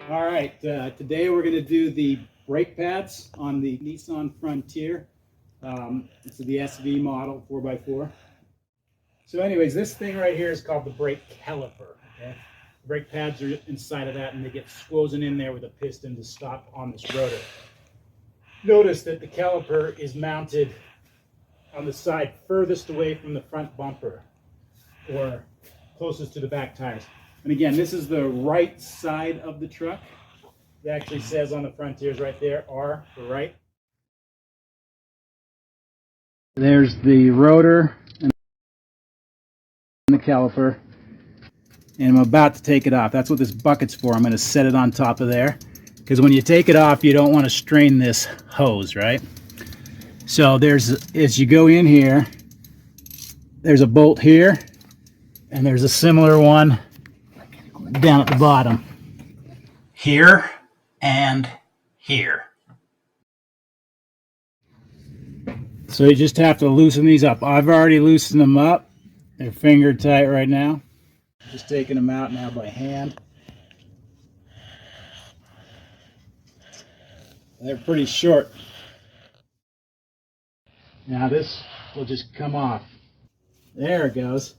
All right, today we're going to do the brake pads on the Nissan Frontier. It's the SV model 4x4. So anyways, this thing right here is called the brake caliper. Okay? The brake pads are inside of that and they get squozen in there with a piston to stop on this rotor. Notice that the caliper is mounted on the side furthest away from the front bumper or closest to the back tires. And again, this is the right side of the truck. It actually says on the Frontiers right there, R for right. There's the rotor and the caliper. And I'm about to take it off. That's what this bucket's for. I'm going to set it on top of there. Because when you take it off, you don't want to strain this hose, right? So as you go in here, there's a bolt here. And there's a similar one down at the bottom. Here and here. So you just have to loosen these up. I've already loosened them up. They're finger tight right now. Just taking them out now by hand. They're pretty short. Now this will just come off. There it goes.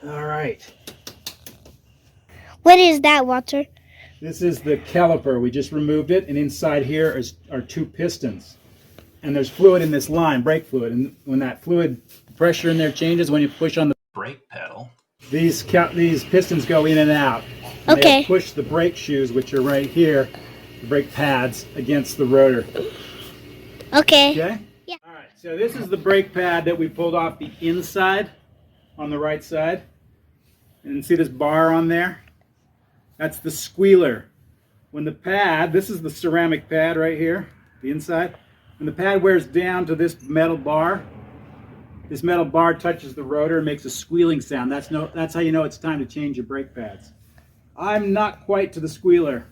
All right. What is that, Walter? This is the caliper. We just removed it, and inside here are two pistons. And there's fluid in this line, brake fluid. And when that fluid pressure in there changes, when you push on the brake pedal, these pistons go in and out. And okay. They push the brake shoes, which are right here, the brake pads, against the rotor. Okay. Okay? Yeah. All right, so this is the brake pad that we pulled off the inside on the right side. And see this bar on there? That's the squealer. When the pad, this is the ceramic pad right here, the inside. When the pad wears down to this metal bar, this metal bar touches the rotor and makes a squealing sound. That's how you know it's time to change your brake pads. I'm not quite to the squealer.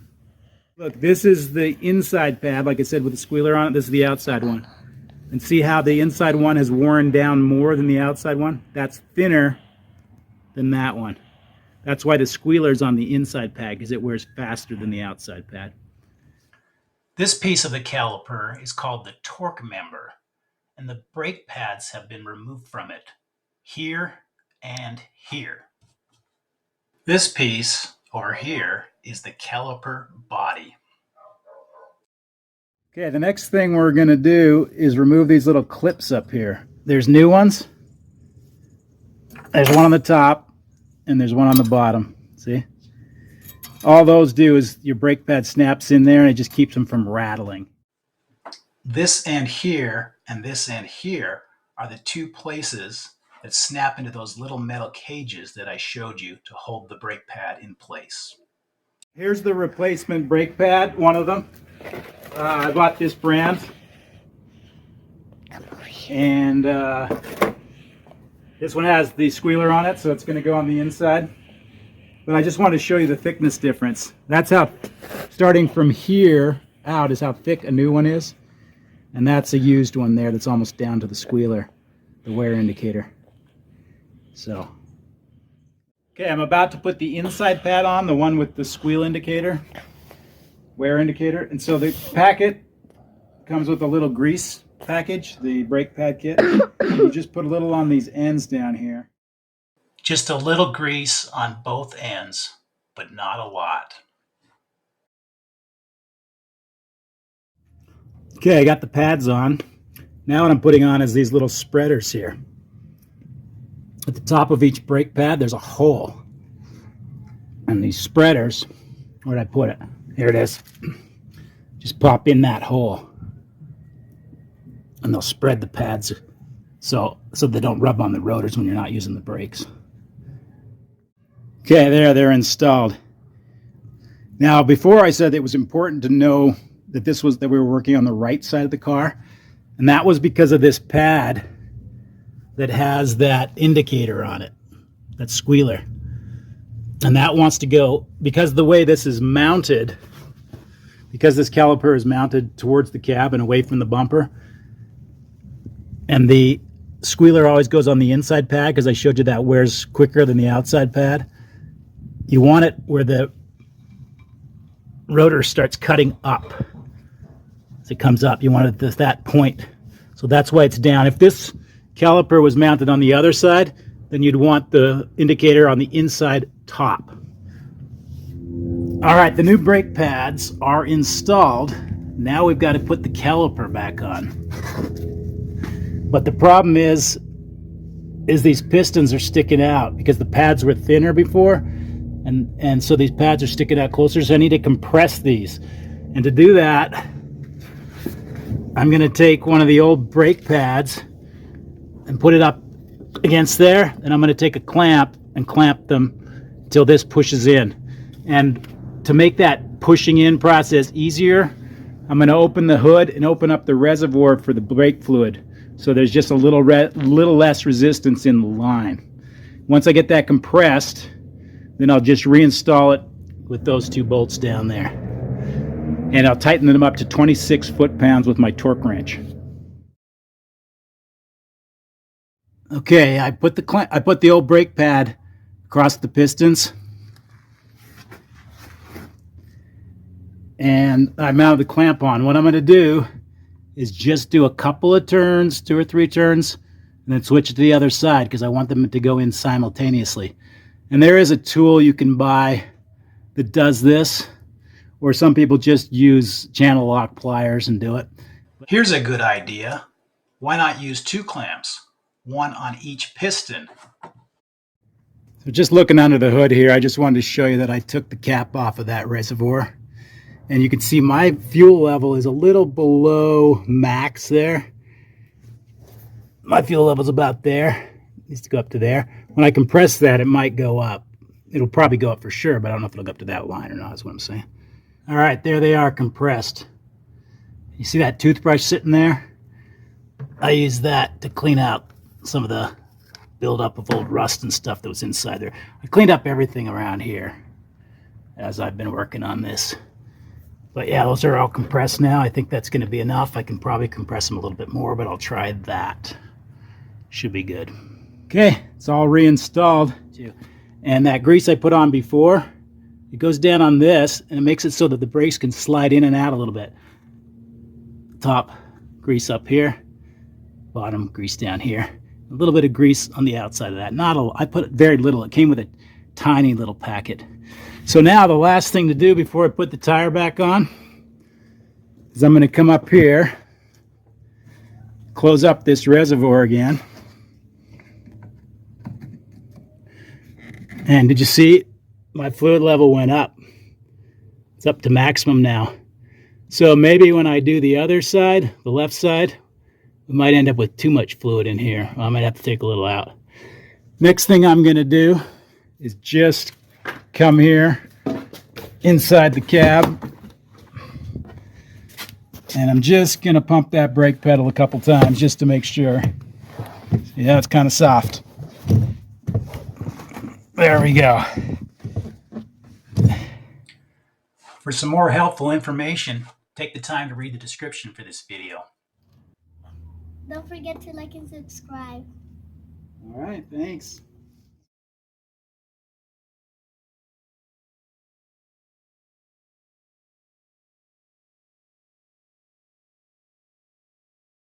Look, this is the inside pad, like I said, with the squealer on it. This is the outside one. And see how the inside one has worn down more than the outside one? That's thinner than that one. That's why the squealer's on the inside pad, because it wears faster than the outside pad. This piece of the caliper is called the torque member, and the brake pads have been removed from it, here and here. This piece, over here, is the caliper body. Okay, the next thing we're going to do is remove these little clips up here. There's new ones. There's one on the top, and there's one on the bottom. See? All those do is your brake pad snaps in there, and it just keeps them from rattling. This end here and this end here are the two places that snap into those little metal cages that I showed you to hold the brake pad in place. Here's the replacement brake pad, one of them. I bought this brand, and this one has the squealer on it, so it's going to go on the inside. But I just wanted to show you the thickness difference. That's how, starting from here out, is how thick a new one is. And that's a used one there that's almost down to the squealer, the wear indicator. So, okay, I'm about to put the inside pad on, the one with the squeal indicator, wear indicator. And so the packet comes with a little grease package, the brake pad kit. You just put a little on these ends down here. Just a little grease on both ends, but not a lot. Okay, I got the pads on. Now what I'm putting on is these little spreaders here. At the top of each brake pad, there's a hole. And these spreaders, where'd I put it? Here it is. Just pop in that hole. And they'll spread the pads so they don't rub on the rotors when you're not using the brakes. Okay, they're installed. Now, before I said it was important to know that we were working on the right side of the car, and that was because of this pad that has that indicator on it, that squealer. And that wants to go, because the way this is mounted, because this caliper is mounted towards the cab and away from the bumper, and the squealer always goes on the inside pad, because I showed you that wears quicker than the outside pad. you want it where the rotor starts cutting up. As it comes up, you want it at that point. So that's why it's down. If this caliper was mounted on the other side, then you'd want the indicator on the inside top. All right, the new brake pads are installed. Now we've got to put the caliper back on. But the problem is these pistons are sticking out because the pads were thinner before, and so these pads are sticking out closer, so I need to compress these. And to do that, I'm going to take one of the old brake pads and put it up against there, and I'm going to take a clamp and clamp them until this pushes in. And to make that pushing in process easier, I'm going to open the hood and open up the reservoir for the brake fluid, so there's just a little less resistance in the line. Once I get that compressed, then I'll just reinstall it with those two bolts down there. And I'll tighten them up to 26 foot-pounds with my torque wrench. Okay, I put the old brake pad across the pistons. And I mounted the clamp on. What I'm going to do is just do a couple of turns, 2 or 3 turns, and then switch it to the other side because I want them to go in simultaneously. And there is a tool you can buy that does this, or some people just use channel lock pliers and do it. Here's a good idea. Why not use 2 clamps, one on each piston? So just looking under the hood here, I just wanted to show you that I took the cap off of that reservoir. And you can see my fuel level is a little below max there. My fuel level's about there. It needs to go up to there. When I compress that, it might go up. It'll probably go up for sure, but I don't know if it'll go up to that line or not, is what I'm saying. All right, there they are compressed. You see that toothbrush sitting there? I use that to clean out some of the buildup of old rust and stuff that was inside there. I cleaned up everything around here as I've been working on this. But yeah, those are all compressed now. I think that's going to be enough. I can probably compress them a little bit more, but I'll try that. Should be good. Okay, it's all reinstalled. And that grease I put on before, it goes down on this, and it makes it so that the brakes can slide in and out a little bit. Top grease up here, bottom grease down here. A little bit of grease on the outside of that. I put very little. It came with a tiny little packet. So now the last thing to do before I put the tire back on is I'm going to come up here, close up this reservoir again. And did you see? My fluid level went up. It's up to maximum now. So maybe when I do the other side, the left side, we might end up with too much fluid in here. I might have to take a little out. Next thing I'm going to do is just come here inside the cab, and I'm just going to pump that brake pedal a couple times just to make sure. Yeah, it's kind of soft. There we go. For some more helpful information, take the time to read the description for this video. Don't forget to like and subscribe. All right, thanks.